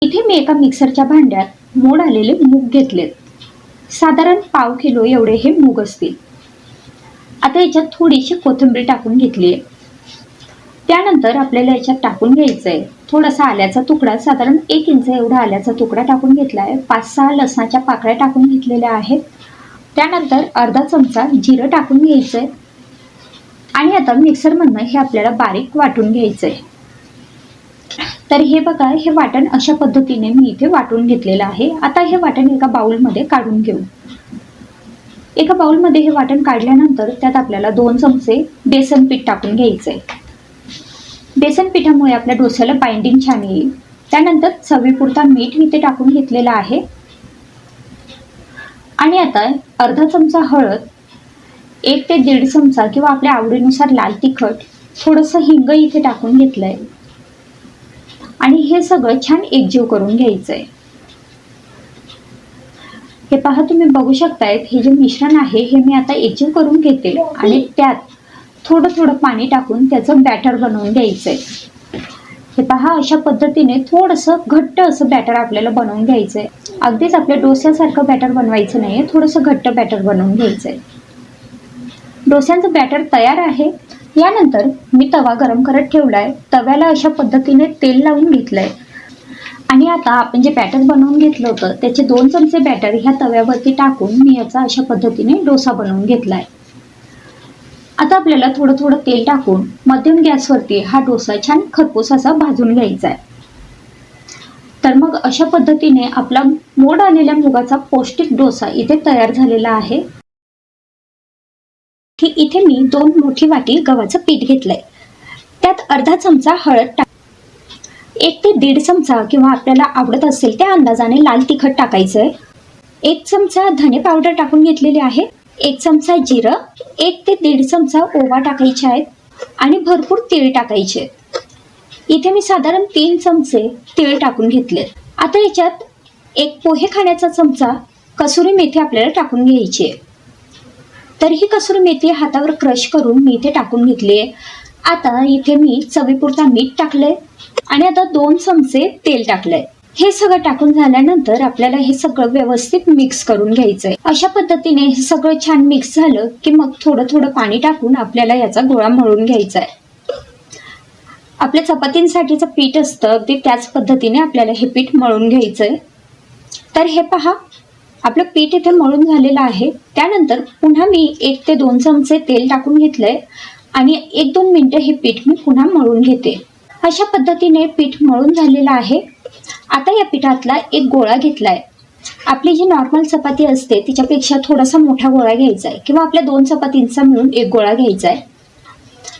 इथे मी एका मिक्सरच्या भांड्यात मोड आलेले मूग घेतलेत. साधारण पाव किलो एवढे हे मूग असतील. आता याच्यात थोडीशी कोथिंबीर टाकून घेतली आहे. त्यानंतर आपल्याला याच्यात टाकून घ्यायचं आहे थोडासा आल्याचा तुकडा, साधारण 1 इंच एवढा आल्याचा तुकडा टाकून घेतला आहे. 5-6 लसणाच्या पाकळ्या टाकून घेतलेल्या आहेत. त्यानंतर अर्धा चमचा जिरं टाकून घ्यायचं आहे आणि आता मिक्सरमधनं हे आपल्याला बारीक वाटून घ्यायचं आहे. तर हे बघा, हे वाटण अशा पद्धतीने मी इथे वाटून घेतलेलं आहे. आता हे वाटण एका बाउलमध्ये काढून घेऊ. एका बाउलमध्ये हे वाटण काढल्यानंतर त्यात आपल्याला 2 चमचे बेसन पीठ टाकून घ्यायचं आहे. बेसन पिठामुळे आपल्या डोस्याला बाइंडिंग छान येईल. त्यानंतर चवीपुरता मीठ इथे टाकून घेतलेला आहे आणि आता अर्धा चमचा हळद, 1 ते 1.5 चमचा किंवा आपल्या आवडीनुसार लाल तिखट, थोडंसं हिंग इथे टाकून घेतलंय आणि हे सगळं छान एकजीव करून घ्यायचंय. हे पहा, तुम्ही बघू शकताय हे जे मिश्रण आहे हे मी आता एकजीव करून घेते आणि त्यात थोडं थोडं पाणी टाकून त्याचं बॅटर बनवून घ्यायचंय. हे पहा, अशा पद्धतीने थोडंसं घट्ट असं बॅटर आपल्याला बनवून घ्यायचंय. अगदीच आपल्या डोस्यासारखं बॅटर बनवायचं नाहीये, थोडंसं घट्ट बॅटर बनवून घ्यायचंय. डोस्यांचं बॅटर तयार आहे. यानंतर मी तवा गरम करत ठेवलाय. तव्याला अशा पद्धतीने तेल लावून घेतलंय आणि आता आपण जे बॅटर बनवून घेतलं होतं त्याचे 2 चमचे बॅटर ह्या तव्यावरती टाकून मी याचा अशा पद्धतीने डोसा बनवून घेतलाय. आता आपल्याला थोडं थोडं तेल टाकून मध्यम गॅसवरती हा डोसा छान खरपूस असा भाजून घ्यायचा आहे. तर मग अशा पद्धतीने आपला मोड आलेल्या मुगाचा पौष्टिक डोसा इथे तयार झालेला आहे. इथे मी 2 मोठी वाटी गव्हाचं पीठ घेतलंय. त्यात अर्धा चमचा हळद टाक, 1 ते 1.5 चमचा किंवा आपल्याला आवडत असेल त्या अंदाजाने लाल तिखट टाकायचंय. 1 चमचा धने पावडर टाकून घेतलेली आहे. 1 चमचा जिरं, 1 ते 1.5 चमचा ओवा टाकायचे आहेत आणि भरपूर तीळ टाकायचे. इथे मी साधारण 3 चमचे तीळ टाकून घेतले. आता याच्यात 1 पोहे खाण्याचा चमचा कसुरी मेथी आपल्याला टाकून घ्यायची आहे. तर ही कसुरी मेथी हातावर क्रश करून मी इथे टाकून घेतली आहे. आता इथे मी चवीपुरता मीठ टाकलंय आणि आता 2 चमचे तेल टाकलंय. हे सगळं टाकून झाल्यानंतर आपल्याला हे सगळं व्यवस्थित मिक्स करून घ्यायचंय. अशा पद्धतीने हे सगळं छान मिक्स झालं की मग थोडं थोडं पाणी टाकून आपल्याला याचा गोळा मळून घ्यायचा आहे. आपल्या चपातींसाठीचं पीठ असतं अगदी त्याच पद्धतीने आपल्याला हे पीठ मळून घ्यायचंय. तर हे पहा, आपलं पीठ इथे मळून झालेलं आहे. त्यानंतर पुन्हा मी 1 ते 2 चमचे तेल टाकून घेतलंय आणि 1-2 मिनिटं हे पीठ मी पुन्हा मळून घेते. अशा पद्धतीने पीठ मळून झालेलं आहे. आता या पिठातला एक गोळा घेतलाय. आपली जी नॉर्मल चपाती असते तिच्यापेक्षा थोडासा मोठा गोळा घ्यायचा आहे किंवा आपल्या 2 चपातींचा मिळून एक गोळा घ्यायचा आहे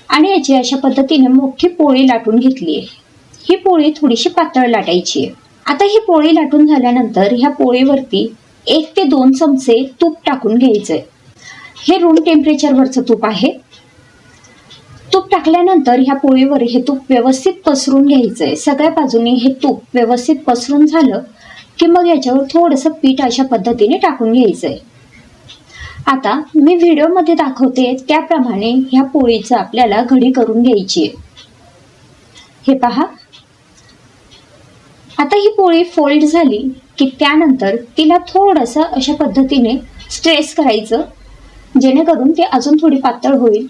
आणि याची अशा पद्धतीने मोठी पोळी लाटून घेतली आहे. ही पोळी थोडीशी पातळ लाटायची आहे. आता ही पोळी लाटून झाल्यानंतर ह्या पोळीवरती 1 ते 2 चमचे तूप टाकून घ्यायचंय. हे रूम टेम्परेचरवरचं तूप आहे. तूप टाकल्यानंतर ह्या पोळीवर हे तूप व्यवस्थित पसरून घ्यायचंय. सगळ्या बाजूने हे तूप व्यवस्थित पसरून झालं की मग याच्यावर थोडंसं पीठ अशा पद्धतीने टाकून घ्यायचंय. आता मी व्हिडिओमध्ये दाखवते त्याप्रमाणे ह्या पोळीचं आपल्याला घडी करून घ्यायची आहे. हे पहा, आता ही पोळी फोल्ड झाली की त्यानंतर तिला थोडंसं अशा पद्धतीने स्ट्रेस करायचं जेणेकरून ते अजून थोडी पातळ होईल.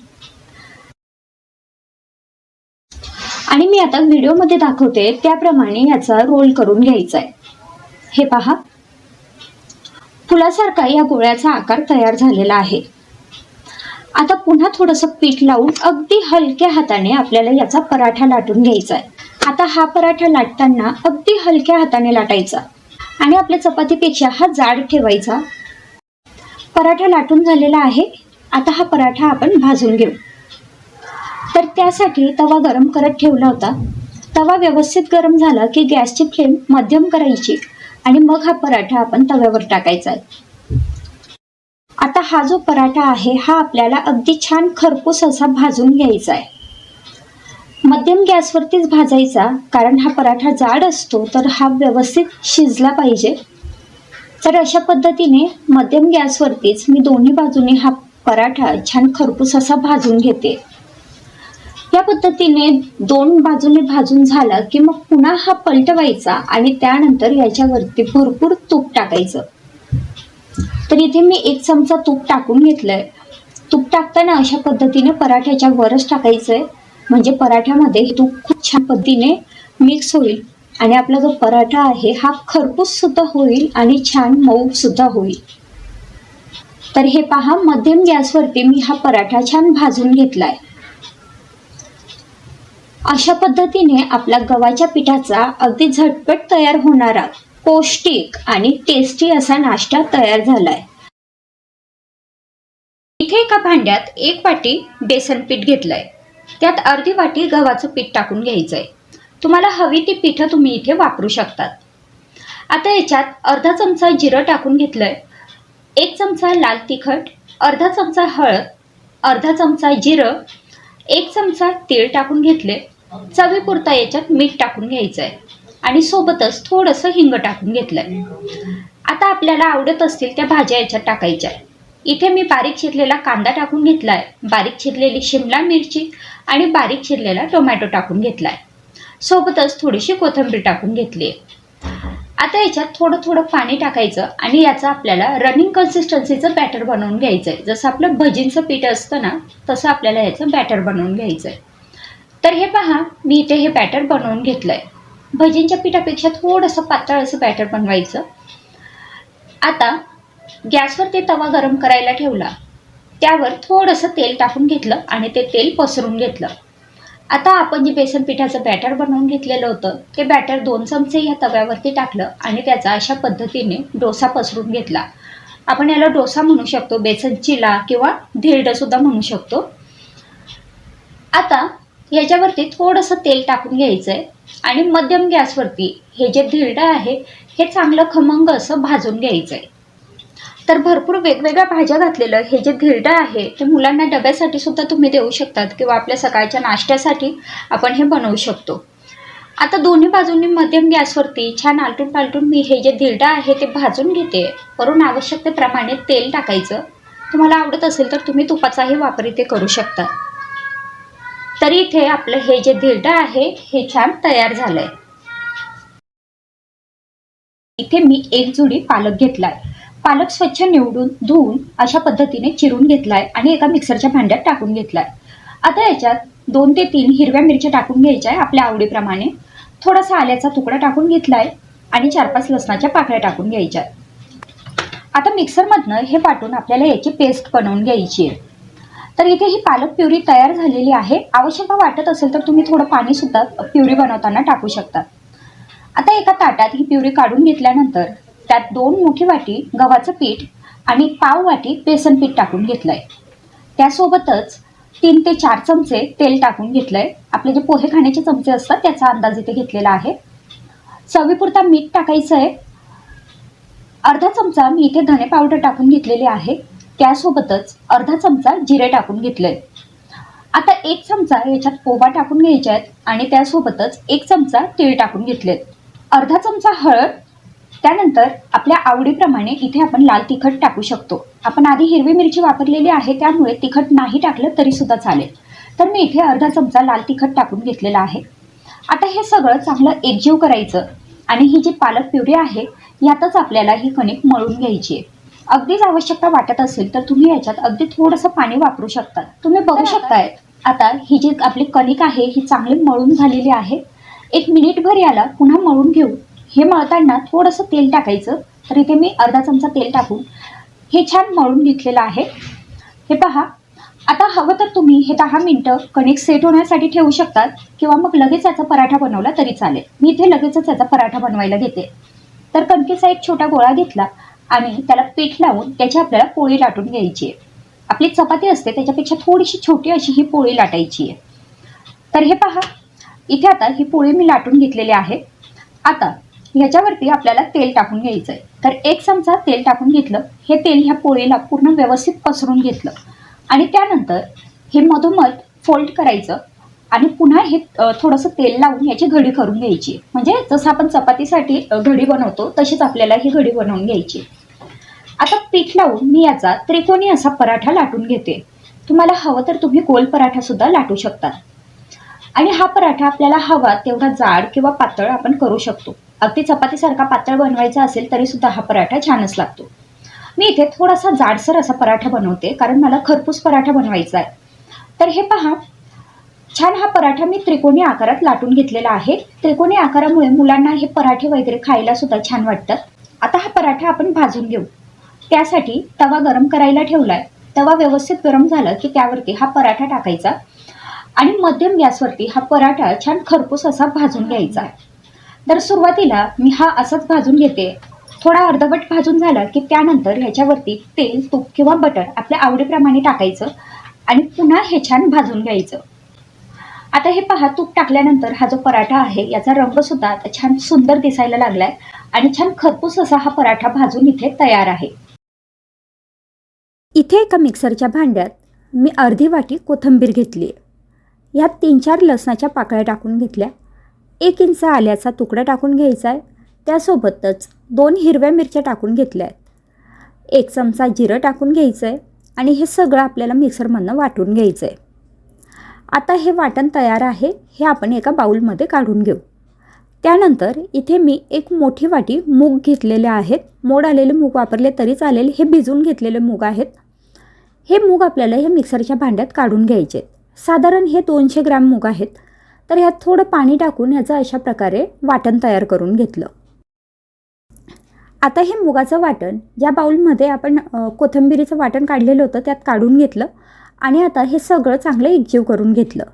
आणि मी आता व्हिडिओमध्ये दाखवते त्याप्रमाणे याचा रोल करून घ्यायचा आहे. हे पहा, फुलासारखा या गोळ्याचा आकार तयार झालेला आहे. आता पुन्हा थोडंसं पीठ लावून अगदी हलक्या हाताने आपल्याला याचा पराठा लाटून घ्यायचा आहे. आता हा पराठा लाटताना अगदी हलक्या हाताने लाटायचा आणि आपल्या चपातीपेक्षा हा जाड ठेवायचा. पराठा लाटून झालेला आहे. आता हा पराठा आपण भाजून घेऊ. तर त्यासाठी तवा गरम करत ठेवला होता. तवा व्यवस्थित गरम झाला की गॅसची फ्लेम मध्यम करायची आणि मग हा पराठा आपण तव्यावर टाकायचा आहे. आता हा जो पराठा आहे हा आपल्याला अगदी छान खरपूस असा भाजून घ्यायचा आहे. मध्यम गॅसवरतीच भाजायचा, कारण हा पराठा जाड असतो तर हा व्यवस्थित शिजला पाहिजे. तर अशा पद्धतीने मध्यम गॅसवरतीच मी दोन्ही बाजूने हा पराठा छान खरपूस असा भाजून घेते. या पद्धतीने दोन बाजूने भाजून झाला की मग पुन्हा हा पलटवायचा आणि त्यानंतर याच्यावरती भरपूर तूप टाकायचं. तर इथे मी 1 चमचा तूप टाकून घेतलंय. तूप टाकताना अशा पद्धतीने पराठ्याच्या वरच टाकायचंय, म्हणजे पराठ्यामध्ये तूप खूप छान पद्धतीने मिक्स होईल आणि आपला जो पराठा आहे हा खरपूस सुद्धा होईल आणि छान मऊ सुद्धा होईल. तर हे पहा, मध्यम गॅसवरती मी हा पराठा छान भाजून घेतलाय. अशा पद्धतीने आपला गव्हाच्या पिठाचा अगदी झटपट तयार होणारा पौष्टिक आणि टेस्टी असा नाश्ता तयार झालाय. इथे एका भांड्यात 1 वाटी बेसन पीठ घेतलंय. त्यात अर्धी वाटी गव्हाचं पीठ टाकून घ्यायचंय. तुम्हाला हवी ती पीठ तुम्ही इथे वापरू शकतात. आता याच्यात अर्धा चमचा जिरं टाकून घेतलंय, 1 चमचा लाल तिखट, अर्धा चमचा हळद, अर्धा चमचा जिरं, 1 चमचा तीळ टाकून घेतले. चवीपुरता याच्यात मीठ टाकून घ्यायचंय आणि सोबतच थोडंसं हिंग टाकून घेतलंय. आता आपल्याला आवडत असतील त्या भाज्या याच्यात टाकायच्या. इथे मी बारीक चिरलेला कांदा टाकून घेतलाय, बारीक चिरलेली शिमला मिरची आणि बारीक चिरलेला टोमॅटो टाकून घेतलाय. सोबतच थोडीशी कोथिंबीर टाकून घेतली. आता याच्यात थोडं थोडं पाणी टाकायचं आणि याचं आपल्याला रनिंग कन्सिस्टन्सीचं बॅटर बनवून घ्यायचंय. जसं आपलं भजींचं पीठ असतं ना, तसं आपल्याला याचं बॅटर बनवून घ्यायचंय. तर हे पहा, मी इथे हे बॅटर बनवून घेतलंय. भजींच्या पिठापेक्षा थोडंसं पातळ असं बॅटर बनवायचं. आता गॅसवर तवा गरम करायला ठेवला, त्यावर थोडंसं तेल टाकून घेतलं आणि ते तेल पसरून घेतलं. आता आपण जे बेसन पिठाचं बॅटर बनवून घेतलेलं होतं ते बॅटर 2 चमचे या तव्यावरती टाकलं आणि त्याचा अशा पद्धतीने डोसा पसरून घेतला. आपण याला डोसा म्हणू शकतो, बेसन चिला किंवा धिरडं सुद्धा म्हणू शकतो. आता याच्यावरती थोडंसं तेल टाकून घ्यायचंय आणि मध्यम गॅसवरती हे जे धिरडं आहे हे चांगलं खमंग असं भाजून घ्यायचंय. तर भरपूर वेगवेगळ्या भाज्या घातलेलं हे जे धिरडं आहे ते मुलांना डब्यासाठी सुद्धा तुम्ही देऊ शकतात किंवा आपल्या सकाळच्या नाश्त्यासाठी आपण हे बनवू शकतो. आता दोन्ही बाजूंनी मध्यम गॅसवरती छान आलटून पालटून मी हे जे धिरडं आहे ते भाजून घेते. वरून आवश्यकतेप्रमाणे तेल टाकायचं. तुम्हाला आवडत असेल तर तुम्ही तुपाचाही वापर इथे करू शकता. तरी इथे आपलं हे जे धिरडं आहे हे छान तयार झालंय. इथे मी 1 जुडी पालक घेतलाय. पालक स्वच्छ निवडून धुवून अशा पद्धतीने चिरून घेतलाय आणि एका मिक्सरच्या भांड्यात टाकून घेतलाय. आता याच्यात 2 ते 3 हिरव्या मिरच्या टाकून घ्यायच्या आहे आपल्या आवडीप्रमाणे. थोडासा आल्याचा तुकडा टाकून घेतलाय आणि 4-5 लसणाच्या पाकळ्या टाकून घ्यायच्या. आता मिक्सरमधनं हे पाटून आपल्याला याची पेस्ट बनवून घ्यायची आहे. तर इथे ही पालक प्युरी तयार झालेली आहे. आवश्यक वाटत असेल तर तुम्ही थोडं पाणी सुद्धा प्युरी बनवताना टाकू शकता. आता एका ताटात ही प्युरी काढून घेतल्यानंतर त्यात 2 मोठी वाटी गव्हाचं पीठ आणि पाव वाटी बेसन पीठ टाकून घेतलंय. त्यासोबतच 3 ते 4 चमचे तेल टाकून घेतलंय. आपले जे पोहे खाण्याचे चमचे असतात त्याचा अंदाज इथे घेतलेला आहे. चवीपुरता मीठ टाकायचं आहे. अर्धा चमचा मी इथे धने पावडर टाकून घेतलेली आहे. त्यासोबतच अर्धा चमचा जिरे टाकून घेतलंय. आता 1 चमचा याच्यात ओवा टाकून घ्यायचे आहेत आणि त्यासोबतच 1 चमचा तीळ टाकून घेतलेत. अर्धा चमचा हळद. त्यानंतर आपल्या आवडीप्रमाणे इथे आपण लाल तिखट टाकू शकतो. आपण आधी हिरवी मिरची वापरलेली आहे त्यामुळे तिखट नाही टाकलं तरी सुद्धा चालेल. तर मी इथे अर्धा चमचा लाल तिखट टाकून घेतलेला आहे. आता हे सगळं चांगलं एकजीव करायचं आणि ही जी पालक प्युरी आहे यातच आपल्याला ही कणिक मळून घ्यायची आहे. अगदीच आवश्यकता वाटत असेल तर तुम्ही याच्यात अगदी थोडंसं पाणी वापरू शकता. तुम्ही बघू शकताय आता ही जी आपली कणिक आहे ही चांगली मळून झालेली आहे. 1 मिनिटभर याला पुन्हा मळून घेऊ. हे मळताना थोडंसं तेल टाकायचं. तर इथे मी अर्धा चमचा तेल टाकून हे छान मळून घेतलेलं आहे. हे पहा, आता हवं तर तुम्ही हे 10 मिनिटं कणिक सेट होण्यासाठी ठेवू शकतात किंवा मग लगेच याचा पराठा बनवला तरी चालेल. मी इथे लगेचच याचा पराठा बनवायला घेते. तर कणकेचा एक छोटा गोळा घेतला आणि त्याला पीठ लावून त्याची आपल्याला पोळी लाटून घ्यायची आहे. आपली चपाती असते त्याच्यापेक्षा थोडीशी छोटी अशी ही पोळी लाटायची आहे. तर हे पहा, इथे आता ही पोळी मी लाटून घेतलेली आहे. आता ह्याच्यावरती आपल्याला तेल टाकून घ्यायचं आहे. तर 1 चमचा तेल टाकून घेतलं. हे तेल ह्या पोळीला पूर्ण व्यवस्थित पसरून घेतलं आणि त्यानंतर हे मधोमध फोल्ड करायचं आणि पुन्हा हे थोडंसं तेल लावून याची घडी करून घ्यायची. म्हणजे जसं आपण चपातीसाठी घडी बनवतो तशीच आपल्याला ही घडी बनवून घ्यायची. आता पीठ लावून मी याचा त्रिकोणी असा पराठा लाटून घेते. तुम्हाला हवं तर तुम्ही गोल पराठा सुद्धा लाटू शकता. आणि हा पराठा आपल्याला हवा तेवढा जाड किंवा पातळ आपण करू शकतो. अगदी चपातीसारखा पातळ बनवायचा असेल तरी सुद्धा हा पराठा छानच लागतो. मी इथे थोडासा जाडसर असा पराठा बनवते कारण मला खरपूस पराठा बनवायचा आहे. तर हे पहा, छान हा पराठा मी त्रिकोणी आकारात लाटून घेतलेला आहे. त्रिकोणी आकारामुळे मुलांना हे पराठे वगैरे खायला सुद्धा छान वाटतात. आता हा पराठा आपण भाजून घेऊ. त्यासाठी तवा गरम करायला ठेवलाय. तवा व्यवस्थित गरम झाला की त्यावरती हा पराठा टाकायचा आणि मध्यम गॅसवरती हा पराठा छान खरपूस असा भाजून घ्यायचा. तर सुरुवातीला मी हा असाच भाजून घेते. थोडा अर्धवट भाजून झाला की त्यानंतर ह्याच्यावरती तेल, तूप किंवा बटर आपल्या आवडीप्रमाणे टाकायचं आणि पुन्हा हे छान भाजून घ्यायचं. आता हे पहा, तूप टाकल्यानंतर हा जो पराठा आहे याचा रंग सुद्धा आता छान सुंदर दिसायला लागलाय आणि छान खरपूस असा हा पराठा भाजून इथे तयार आहे. इथे एका मिक्सरच्या भांड्यात मी अर्धी वाटी कोथिंबीर घेतली. यात 3-4 लसणाच्या पाकळ्या टाकून घेतल्या. 1 इंच आल्याचा तुकडा टाकून घ्यायचा आहे. त्यासोबतच 2 हिरव्या मिरच्या टाकून घेतल्या आहेत. 1 चमचा जिरं टाकून घ्यायचं आहे आणि हे सगळं आपल्याला मिक्सरमधनं वाटून घ्यायचं आहे. आता हे वाटण तयार आहे. हे आपण एका बाउलमध्ये काढून घेऊ. त्यानंतर इथे मी 1 मोठी वाटी मूग घेतलेले आहेत. मोड आलेले मूग वापरले तरी चालेल. हे भिजवून घेतलेले मूग आहेत. हे मूग आपल्याला हे मिक्सरच्या भांड्यात काढून घ्यायचे. साधारण हे 200 ग्रॅम मूग आहेत. तर ह्यात थोडं पाणी टाकून ह्याचं अशा प्रकारे वाटण तयार करून घेतलं. आता हे मुगाचं वाटण ज्या बाउलमध्ये आपण कोथिंबीरीचं वाटण काढलेलं होतं त्यात काढून घेतलं आणि आता हे सगळं चांगलं एकजीव करून घेतलं.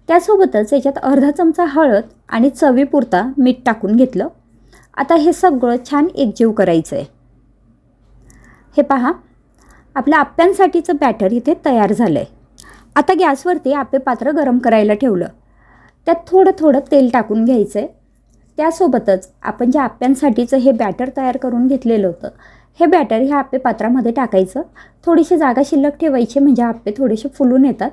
त्यासोबतच याच्यात अर्धा चमचा हळद आणि चवीपुरता मीठ टाकून घेतलं. आता हे सगळं छान एकजीव करायचं आहे. हे पहा, आपल्या आप्प्यांसाठीचं बॅटर इथे तयार झालं आहे. आता गॅसवरती आप्पे पात्र गरम करायला ठेवलं. त्यात थोडं थोडं तेल टाकून घ्यायचं आहे. त्यासोबतच आपण ज्या आप्प्यांसाठीचं हे बॅटर तयार करून घेतलेलं होतं हे बॅटर ह्या आप्पे पात्रामध्ये टाकायचं. थोडीशी जागा शिल्लक ठेवायची म्हणजे आप्पे थोडेसे फुलून येतात.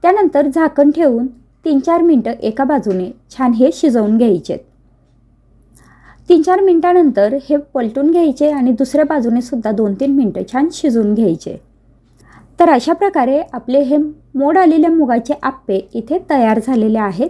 त्यानंतर झाकण ठेवून 3-4 मिनटं एका बाजूने छान हे शिजवून घ्यायचे. 3-4 मिनटानंतर हे पलटून घ्यायचे आणि दुसऱ्या बाजूने सुद्धा 2-3 मिनटं छान शिजवून घ्यायचे. तर अशा प्रकारे आपले हे मोड आलेल्या मुगाचे आप्पे इथे तयार झालेले आहेत.